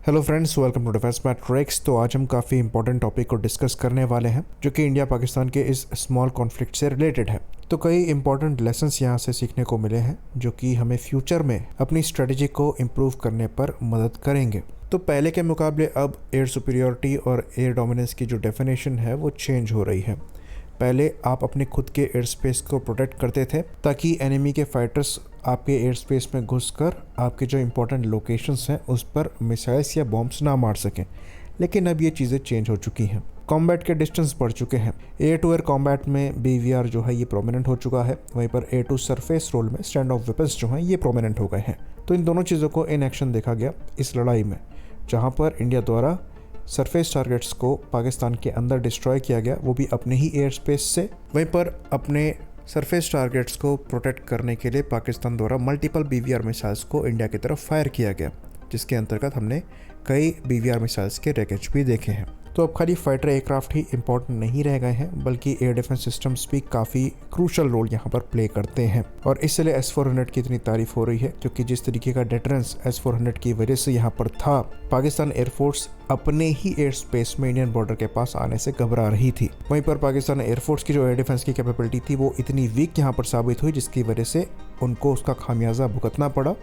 Hello friends, welcome to Defence Matrix. तो आज हम काफ़ी इंपॉर्टेंट टॉपिक को डिस्कस करने वाले हैं जो कि इंडिया पाकिस्तान के इस स्मॉल कॉन्फ्लिक्ट से रिलेटेड है। तो कई इंपॉर्टेंट लेसन्स यहाँ से सीखने को मिले हैं जो कि हमें फ्यूचर में अपनी स्ट्रेटजी को इम्प्रूव करने पर मदद करेंगे। तो पहले के मुकाबले अब एयर सुपीरियॉरिटी और एयर डोमिनेंस की जो डेफिनेशन है वो चेंज हो रही है। पहले आप अपने खुद के एयर स्पेस को प्रोटेक्ट करते थे ताकि एनिमी के फाइटर्स आपके एयर स्पेस में घुसकर आपके जो इंपॉर्टेंट लोकेशंस हैं उस पर मिसाइल्स या बॉम्ब्स ना मार सकें। लेकिन अब ये चीज़ें चेंज हो चुकी हैं। कॉम्बैट के डिस्टेंस बढ़ चुके हैं। एयर टू एयर कॉम्बैट में BVR जो है ये प्रोमिनेंट हो चुका है, वहीं पर एयर टू सरफेस रोल में स्टैंड ऑफ वेपन्स जो हैं ये प्रोमिनेंट हो गए हैं। तो इन दोनों चीज़ों को इन एक्शन देखा गया इस लड़ाई में, जहाँ पर इंडिया द्वारा सरफेस टारगेट्स को पाकिस्तान के अंदर डिस्ट्रॉय किया गया, वो भी अपने ही एयर स्पेस से। वहीं पर अपने सरफेस टारगेट्स को प्रोटेक्ट करने के लिए पाकिस्तान द्वारा मल्टीपल BVR मिसाइल्स को इंडिया की तरफ फायर किया गया, जिसके अंतर्गत हमने कई BVR मिसाइल्स के रैकेट भी देखे हैं। तो अब खाली फाइटर एयरक्राफ्ट ही इंपॉर्टेंट नहीं रह गए हैं, बल्कि एयर डिफेंस सिस्टम्स भी काफ़ी क्रूशल रोल यहाँ पर प्ले करते हैं। और इसलिए S-400 की इतनी तारीफ हो रही है, क्योंकि जिस तरीके का डिटरेंस S-400 की वजह से यहाँ पर था, पाकिस्तान एयरफोर्स अपने ही एयर स्पेस में इंडियन बॉर्डर के पास आने से घबरा रही थी। वहीं पर पाकिस्तान एयरफोर्स की जो एयर डिफेंस की कैपेबिलिटी थी वो इतनी वीक यहाँ पर साबित हुई, जिसकी वजह से उनको उसका खामियाजा भुगतना पड़ा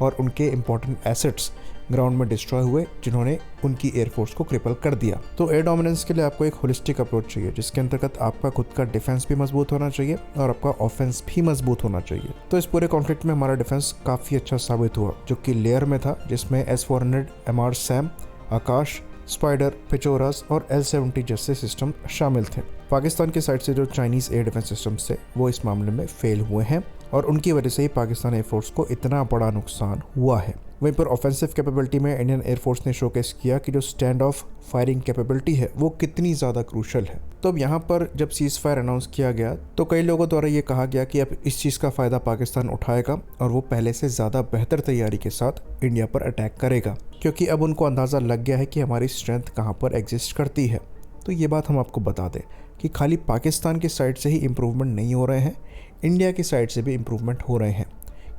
और उनके इंपॉर्टेंट एसेट्स ग्राउंड में डिस्ट्रॉय हुए, जिन्होंने उनकी एयरफोर्स को क्रिपल कर दिया। तो एयर डोमिनेंस के लिए आपको एक होलिस्टिक अप्रोच चाहिए, जिसके अंतर्गत आपका खुद का डिफेंस भी मजबूत होना चाहिए और आपका ऑफेंस भी मजबूत होना चाहिए। तो इस पूरे कॉन्फ्लिक्ट में हमारा डिफेंस काफ़ी अच्छा साबित हुआ, जो कि लेयर में था, जिसमें S-400, MR SAM, आकाश, स्पाइडर, पिचोरास और L-70 जैसे सिस्टम शामिल थे। पाकिस्तान की साइड से जो चाइनीज़ एयर डिफेंस सिस्टम्स थे वो इस मामले में फेल हुए हैं और उनकी वजह से ही पाकिस्तान एयरफोर्स को इतना बड़ा नुकसान हुआ है। वहीं पर ऑफेंसिव कैपेबिलिटी में इंडियन एयरफोर्स ने शोकेस किया कि जो स्टैंड ऑफ फायरिंग कैपेबिलिटी है वो कितनी ज़्यादा क्रूशल है। तो अब यहाँ पर जब सीज फायर अनाउंस किया गया तो कई लोगों द्वारा ये कहा गया कि अब इस चीज़ का फ़ायदा पाकिस्तान उठाएगा और वो पहले से ज़्यादा बेहतर तैयारी के साथ इंडिया पर अटैक करेगा, क्योंकि अब उनको अंदाज़ा लग गया है कि हमारी स्ट्रेंथ कहाँ पर एग्जिस्ट करती है। तो ये बात हम आपको बता दें कि खाली पाकिस्तान की साइड से ही इम्प्रूवमेंट नहीं हो रहे हैं, इंडिया की साइड से भी इम्प्रूवमेंट हो रहे हैं।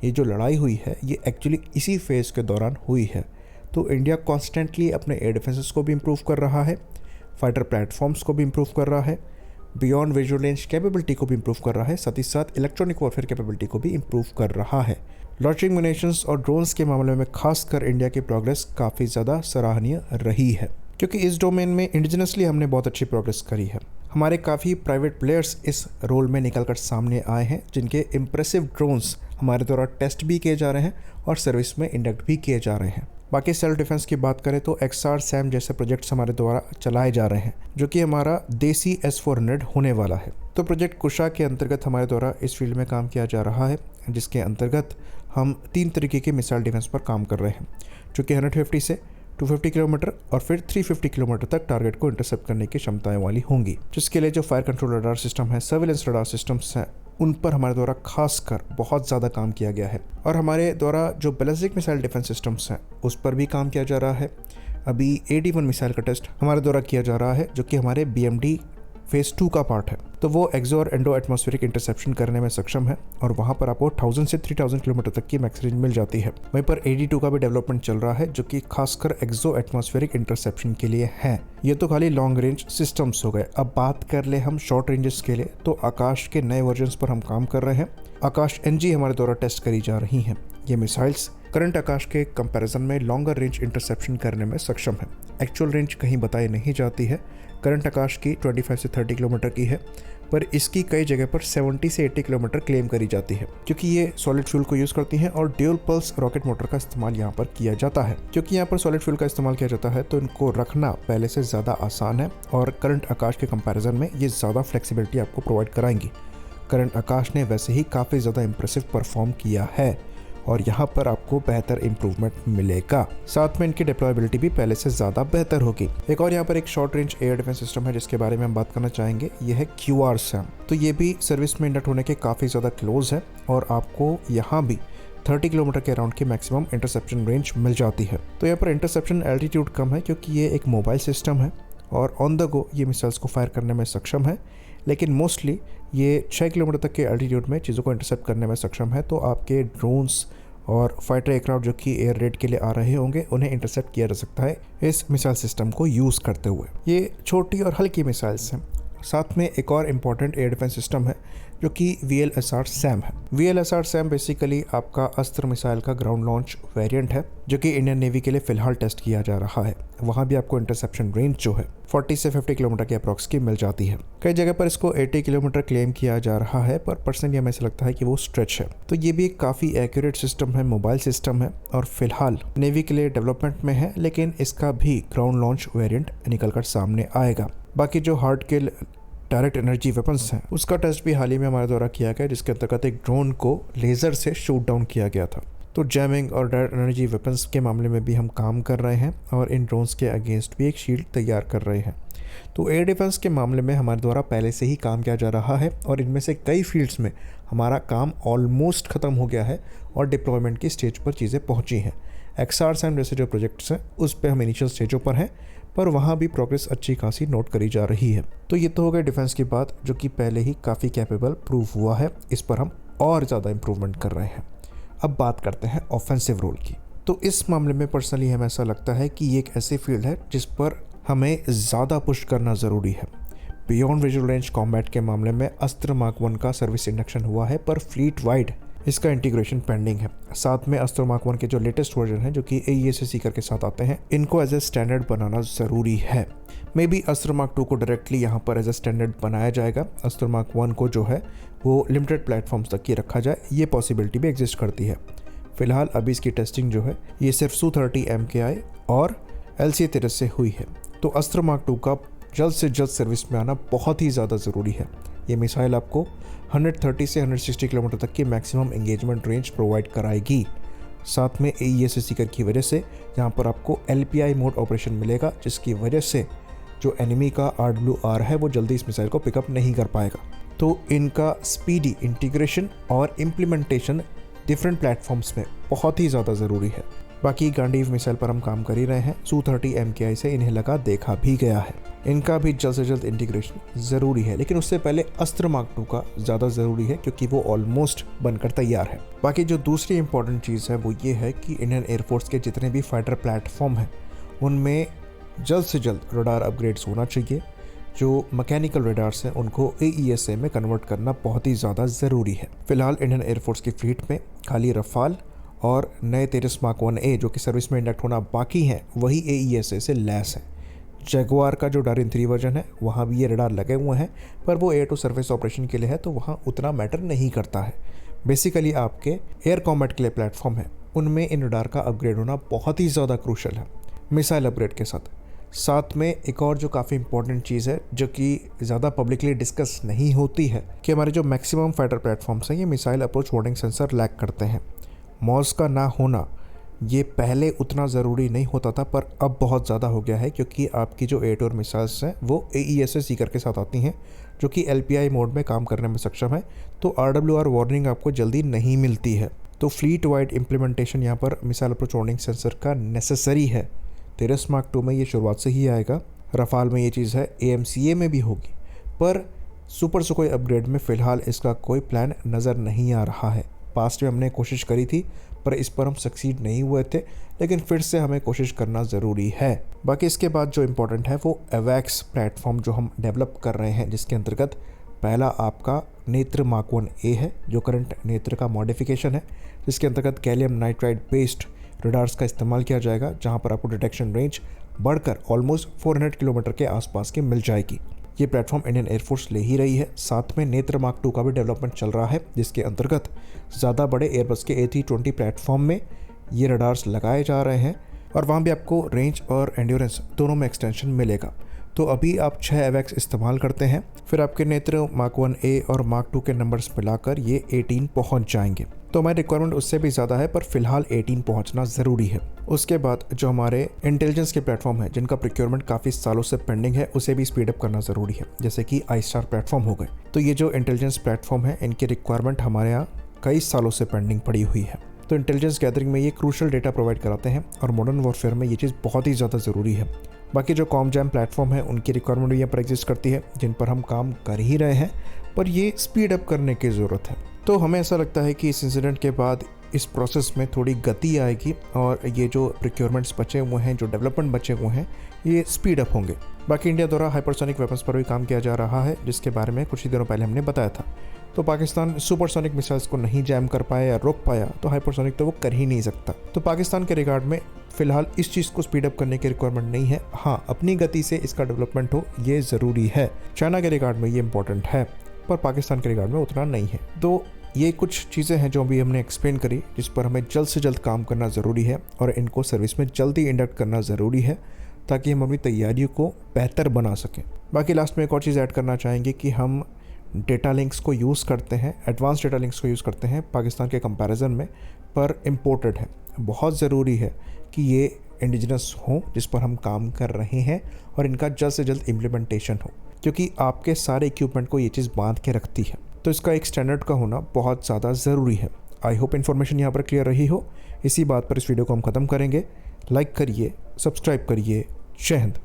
ये जो लड़ाई हुई है ये एक्चुअली इसी फेज़ के दौरान हुई है। तो इंडिया कॉन्स्टेंटली अपने एयर डिफेंसेस को भी इम्प्रूव कर रहा है, फाइटर प्लेटफॉर्म्स को भी इम्प्रूव कर रहा है, बियॉन्ड विजुअल रेंज कैपेबिलिटी को भी इम्प्रूव कर रहा है, साथ ही साथ इलेक्ट्रॉनिक वॉरफेयर कैपेबिलिटी को भी इम्प्रूव कर रहा है। लॉन्चिंग म्यूनिशंस और ड्रोन्स के मामले में खासकर इंडिया की प्रोग्रेस काफ़ी ज़्यादा सराहनीय रही है, क्योंकि इस डोमेन में इंडिजिनसली हमने बहुत अच्छी प्रोग्रेस करी है। हमारे काफ़ी प्राइवेट प्लेयर्स इस रोल में निकलकर सामने आए हैं, जिनके इम्प्रेसिव ड्रोन्स हमारे द्वारा टेस्ट भी किए जा रहे हैं और सर्विस में इंडक्ट भी किए जा रहे हैं। बाकी सेल्फ डिफेंस की बात करें तो XR SAM जैसे प्रोजेक्ट्स हमारे द्वारा चलाए जा रहे हैं, जो कि हमारा देसी S-400 होने वाला है। तो प्रोजेक्ट कुशा के अंतर्गत हमारे द्वारा इस फील्ड में काम किया जा रहा है, जिसके अंतर्गत हम 3 तरीके के मिसाइल डिफेंस पर काम कर रहे हैं, जो कि 150 से 250 किलोमीटर और फिर 350 किलोमीटर तक टारगेट को इंटरसेप्ट करने की क्षमताएं वाली होंगी। जिसके लिए जो फायर कंट्रोल रडार सिस्टम है, सर्विलेंस रडार सिस्टम्स हैं, उन पर हमारे द्वारा खासकर बहुत ज़्यादा काम किया गया है। और हमारे द्वारा जो बैलिस्टिक मिसाइल डिफेंस सिस्टम्स हैं उस पर भी काम किया जा रहा है। अभी AD-1 मिसाइल का टेस्ट हमारे द्वारा किया जा रहा है, जो कि हमारे BMD फेज़ 2 का पार्ट है। तो वो एक्सो और एंडो एटमॉस्फेरिक इंटरसेप्शन करने में सक्षम है और वहाँ पर आपको 1000 से 3000 किलोमीटर तक की मैक्स रेंज मिल जाती है। वहीं पर AD-2 का भी डेवलपमेंट चल रहा है, जो कि खासकर एक्सो एटमॉस्फेरिक इंटरसेप्शन के लिए है। ये तो खाली लॉन्ग रेंज सिस्टम्स हो गए। अब बात कर ले हम शॉर्ट रेंजेस के लिए, तो आकाश के नए वर्जन्स पर हम काम कर रहे हैं। आकाश NG हमारे द्वारा टेस्ट करी जा रही हैं। ये मिसाइल्स करंट आकाश के कंपैरिजन में लॉन्गर रेंज इंटरसेप्शन करने में सक्षम है। एक्चुअल रेंज कहीं बताई नहीं जाती है। करंट आकाश की 25 से 30 किलोमीटर की है, पर इसकी कई जगह पर 70 से 80 किलोमीटर क्लेम करी जाती है, क्योंकि ये सॉलिड फ्यूल को यूज़ करती हैं और ड्यूल पल्स रॉकेट मोटर का इस्तेमाल यहाँ पर किया जाता है। क्योंकि यहाँ पर सॉलिड फ्यूल का इस्तेमाल किया जाता है तो इनको रखना पहले से ज़्यादा आसान है और करंट आकाश के कंपैरिजन में ये ज़्यादा फ्लेक्सिबिलिटी आपको प्रोवाइड कराएंगी। करंट आकाश ने वैसे ही काफ़ी ज़्यादा इंप्रेसिव परफॉर्म किया है और यहाँ पर आपको बेहतर इंप्रूवमेंट मिलेगा। साथ में इनकी डिप्लॉयबिलिटी भी पहले से ज़्यादा बेहतर होगी। एक और यहाँ पर एक short range air defence system है जिसके बारे में हम बात करना चाहेंगे, ये है QR SAM। तो ये भी सर्विस में इंडक्ट होने के काफ़ी ज़्यादा क्लोज है और आपको यहाँ भी 30 किलोमीटर के अराउंड की मैक्सिमम इंटरसेप्शन रेंज मिल जाती है। तो यहाँ पर इंटरसेप्शन एल्टीट्यूड कम है, क्योंकि ये एक मोबाइल सिस्टम है और ऑन द गो ये मिसाइल्स को फायर करने में सक्षम है, लेकिन मोस्टली ये 6 किलोमीटर तक के एल्टीट्यूड में चीज़ों को इंटरसेप्ट करने में सक्षम है। तो आपके ड्रोन्स और फाइटर एयरक्राफ्ट जो कि एयर रेड के लिए आ रहे होंगे उन्हें इंटरसेप्ट किया जा सकता है इस मिसाइल सिस्टम को यूज़ करते हुए। ये छोटी और हल्की मिसाइल्स हैं। साथ में एक और इम्पॉर्टेंट एयर डिफेंस सिस्टम है जो कि VLSR SAM है। VLSR SAM बेसिकली आपका अस्त्र मिसाइल का ग्राउंड लॉन्च वेरिएंट है जो कि इंडियन नेवी के लिए फ़िलहाल टेस्ट किया जा रहा है। वहाँ भी आपको इंटरसेप्शन रेंज जो है 40 से 50 किलोमीटर के अप्रॉक्स की मिल जाती है। कई जगह पर इसको 80 किलोमीटर क्लेम किया जा रहा है, पर पर्सनली हमें ऐसा लगता है कि वो स्ट्रेच है। तो ये भी एक काफ़ी एक्यूरेट सिस्टम है, मोबाइल सिस्टम है और फिलहाल नेवी के लिए डेवलपमेंट में है, लेकिन इसका भी ग्राउंड लॉन्च वेरिएंट निकल कर सामने आएगा। बाकी जो हार्ड किल डायरेक्ट एनर्जी वेपन्स हैं उसका टेस्ट भी हाल ही में हमारे द्वारा किया गया, जिसके अंतर्गत एक ड्रोन को लेज़र से शूट डाउन किया गया था। तो जैमिंग और डायरेक्ट एनर्जी वेपन्स के मामले में भी हम काम कर रहे हैं और इन ड्रोन्स के अगेंस्ट भी एक शील्ड तैयार कर रहे हैं। तो एयर डिफेंस के मामले में हमारे द्वारा पहले से ही काम किया जा रहा है और इनमें से कई फील्ड्स में हमारा काम ऑलमोस्ट ख़त्म हो गया है और डिप्लॉयमेंट की स्टेज पर चीज़ें पहुँची हैं। XRSAM जैसे जो प्रोजेक्ट्स हैं उस पर हम इनिशियल स्टेजों पर हैं, पर वहाँ भी प्रोग्रेस अच्छी खासी नोट करी जा रही है। तो ये तो हो गई डिफेंस की बात, जो कि पहले ही काफ़ी कैपेबल प्रूव हुआ है। इस पर हम और ज़्यादा इम्प्रूवमेंट कर रहे हैं। अब बात करते हैं ऑफेंसिव रोल की। तो इस मामले में पर्सनली हमें ऐसा लगता है कि ये एक ऐसी फील्ड है जिस पर हमें ज़्यादा पुश करना ज़रूरी है। बियॉन्ड विजुअल रेंज कॉम्बैट के मामले में अस्त्र मार्क 1 का सर्विस इंडक्शन हुआ है, पर फ्लीट वाइड इसका इंटीग्रेशन पेंडिंग है। साथ में अस्त्र मार्क 1 के जो लेटेस्ट वर्जन है जो कि AESA सीकर के साथ आते हैं, इनको एज ए स्टैंडर्ड बनाना ज़रूरी है। मे बी अस्त्र मार्क 2 को डायरेक्टली यहाँ पर एज ए स्टैंडर्ड बनाया जाएगा। अस्त्र मार्क 1 को जो है वो लिमिटेड प्लेटफॉर्म्स तक ही रखा जाए, ये पॉसिबिलिटी भी एग्जिस्ट करती है। फिलहाल अभी इसकी टेस्टिंग जो है ये सिर्फ Su-30 MKI और LCA-30 से हुई है। तो अस्त्र मार्क 2 का जल्द से जल्द सर्विस में आना बहुत ही ज़्यादा ज़रूरी है। ये मिसाइल आपको 130 से 160 किलोमीटर तक की मैक्सिमम एंगेजमेंट रेंज प्रोवाइड कराएगी। साथ में AESA सीकर की वजह से यहाँ पर आपको LPI मोड ऑपरेशन मिलेगा, जिसकी वजह से जो एनिमी का RWR है वो जल्दी इस मिसाइल को पिकअप नहीं कर पाएगा। तो इनका स्पीडी इंटीग्रेशन और इम्प्लीमेंटेशन डिफरेंट प्लेटफॉर्म्स में बहुत ही ज़्यादा ज़रूरी है। बाकी गांडीव मिसाइल पर हम काम कर ही रहे हैं। Su-30 MKI से इन्हें लगा देखा भी गया है। इनका भी जल्द से जल्द इंटीग्रेशन ज़रूरी है, लेकिन उससे पहले अस्त्र मार्क 2 का ज़्यादा ज़रूरी है क्योंकि वो ऑलमोस्ट बनकर तैयार है। बाकी जो दूसरी इंपॉर्टेंट चीज़ है वो ये है कि इंडियन एयरफोर्स के जितने भी फाइटर प्लेटफॉर्म हैं उनमें जल्द से जल्द रडार अपग्रेड्स होना चाहिए। जो मैकेनिकल रडार्स हैं उनको AESA में कन्वर्ट करना बहुत ही ज़्यादा ज़रूरी है। फिलहाल इंडियन एयरफोर्स की फ्लीट में खाली रफाल और नए तेजस मार्क 1A जो कि सर्विस में इंडक्ट होना बाकी हैं वही AESA से लैस है। जगुआर का जो डारिन 3 वर्जन है वहाँ भी ये रडार लगे हुए हैं, पर वो एयर टू सर्फेस ऑपरेशन के लिए है, तो वहाँ उतना मैटर नहीं करता है। बेसिकली आपके एयर कॉम्बैट के लिए प्लेटफॉर्म है उनमें इन रडार का अपग्रेड होना बहुत ही ज़्यादा क्रूशल है मिसाइल अपग्रेड के साथ। साथ में एक और जो काफ़ी इंपॉर्टेंट चीज़ है जो कि ज़्यादा पब्लिकली डिस्कस नहीं होती है कि हमारे जो मैक्सिमम फाइटर प्लेटफॉर्म्स हैं ये missile approach warning sensor lack करते हैं। मॉस का ना होना ये पहले उतना ज़रूरी नहीं होता था, पर अब बहुत ज़्यादा हो गया है क्योंकि आपकी जो एयरटोर मिसाइल्स हैं वो AESA सीकर के साथ आती हैं जो कि LPI मोड में काम करने में सक्षम है। तो RWR वार्निंग आपको जल्दी नहीं मिलती है। तो फ्लीट वाइड इम्प्लीमेंटेशन यहाँ पर मिसाइल अप्रोच वार्निंग सेंसर का नेसेसरी है। तेजस मार्क 2 में ये शुरुआत से ही आएगा, रफाल में ये चीज़ है, AMCA में भी होगी, पर सुपर सुखोई अपग्रेड में फ़िलहाल इसका कोई प्लान नज़र नहीं आ रहा है। पास्ट में हमने कोशिश करी थी पर इस पर हम सक्सीड नहीं हुए थे, लेकिन फिर से हमें कोशिश करना ज़रूरी है। बाकी इसके बाद जो इम्पोर्टेंट है वो AWACS प्लेटफॉर्म जो हम डेवलप कर रहे हैं, जिसके अंतर्गत पहला आपका नेत्र मार्क 1A है जो करंट नेत्र का मॉडिफिकेशन है, जिसके अंतर्गत गैलियम नाइट्राइड बेस्ड रडार्स का इस्तेमाल किया जाएगा, जहां पर आपको डिटेक्शन रेंज बढ़कर ऑलमोस्ट 400 किलोमीटर के आसपास की मिल जाएगी। ये प्लेटफॉर्म इंडियन एयरफोर्स ले ही रही है। साथ में नेत्र मार्क 2 का भी डेवलपमेंट चल रहा है, जिसके अंतर्गत ज़्यादा बड़े एयरबस के A320 प्लेटफॉर्म में ये रडार्स लगाए जा रहे हैं और वहाँ भी आपको रेंज और एंड्योरेंस दोनों में एक्सटेंशन मिलेगा। तो अभी आप 6 AWACS इस्तेमाल करते हैं, फिर आपके नेत्र मार्क 1A और मार्क 2 के नंबर्स मिलाकर ये 18 पहुँच जाएंगे। तो हमारी रिक्वायरमेंट उससे भी ज़्यादा है, पर फिलहाल 18 पहुंचना ज़रूरी है। उसके बाद जो हमारे इंटेलिजेंस के प्लेटफॉर्म है जिनका प्रोक्योरमेंट काफ़ी सालों से पेंडिंग है, उसे भी स्पीड अप करना ज़रूरी है, जैसे कि I-STAR प्लेटफॉर्म हो गए। तो ये जो इंटेलिजेंस प्लेटफॉर्म है इनकी रिक्वायरमेंट हमारे यहाँ कई सालों से पेंडिंग पड़ी हुई है। तो इंटेलिजेंस गैदरिंग में ये क्रूशल डेटा प्रोवाइड कराते हैं और मॉडर्न वॉरफेयर में ये चीज़ बहुत ही ज़्यादा ज़रूरी है। बाकी जो कॉमजैम प्लेटफॉर्म है उनकी रिक्वायरमेंट भी यहाँ पर एग्जिस्ट करती है, जिन पर हम काम कर ही रहे हैं, पर ये स्पीड अप करने की ज़रूरत है। तो हमें ऐसा लगता है कि इस इंसिडेंट के बाद इस प्रोसेस में थोड़ी गति आएगी और ये जो प्रोक्योरमेंट्स बचे हुए हैं, जो डेवलपमेंट बचे हुए हैं, ये स्पीड अप होंगे। बाकी इंडिया द्वारा हाइपरसोनिक वेपन्स पर भी काम किया जा रहा है, जिसके बारे में कुछ ही दिनों पहले हमने बताया था। तो पाकिस्तान सुपरसोनिक मिसाइल्स को नहीं जैम कर पाया या रोक पाया, तो हाइपरसोनिक तो वो कर ही नहीं सकता। तो पाकिस्तान के रिगार्ड में फिलहाल इस चीज़ को स्पीड अप करने की रिक्वायरमेंट नहीं है। हाँ, अपनी गति से इसका डेवलपमेंट हो ये ज़रूरी है। चाइना के रिगार्ड में ये इंपॉर्टेंट है, पर पाकिस्तान के रिगार्ड में उतना नहीं है। तो ये कुछ चीज़ें हैं जो अभी हमने एक्सप्लेन करी, जिस पर हमें जल्द से जल्द काम करना ज़रूरी है और इनको सर्विस में जल्दी इंडक्ट करना ज़रूरी है, ताकि हम अपनी तैयारियों को बेहतर बना सकें। बाकी लास्ट में एक और चीज़ ऐड करना चाहेंगे कि हम डेटा लिंक्स को यूज़ करते हैं, एडवांस डेटा लिंक्स को यूज़ करते हैं पाकिस्तान के कंपैरिजन में, पर इम्पोर्टेड है। बहुत ज़रूरी है कि ये इंडिजिनस हो, जिस पर हम काम कर रहे हैं, और इनका जल्द से जल्द इम्प्लीमेंटेशन हो, क्योंकि आपके सारे इक्विपमेंट को ये चीज़ बांध के रखती है। तो इसका एक स्टैंडर्ड का होना बहुत ज़्यादा ज़रूरी है। आई होप इन्फॉर्मेशन यहाँ पर क्लियर रही हो। इसी बात पर इस वीडियो को हम ख़त्म करेंगे। लाइक करिए, सब्सक्राइब करिए। जय हिंद।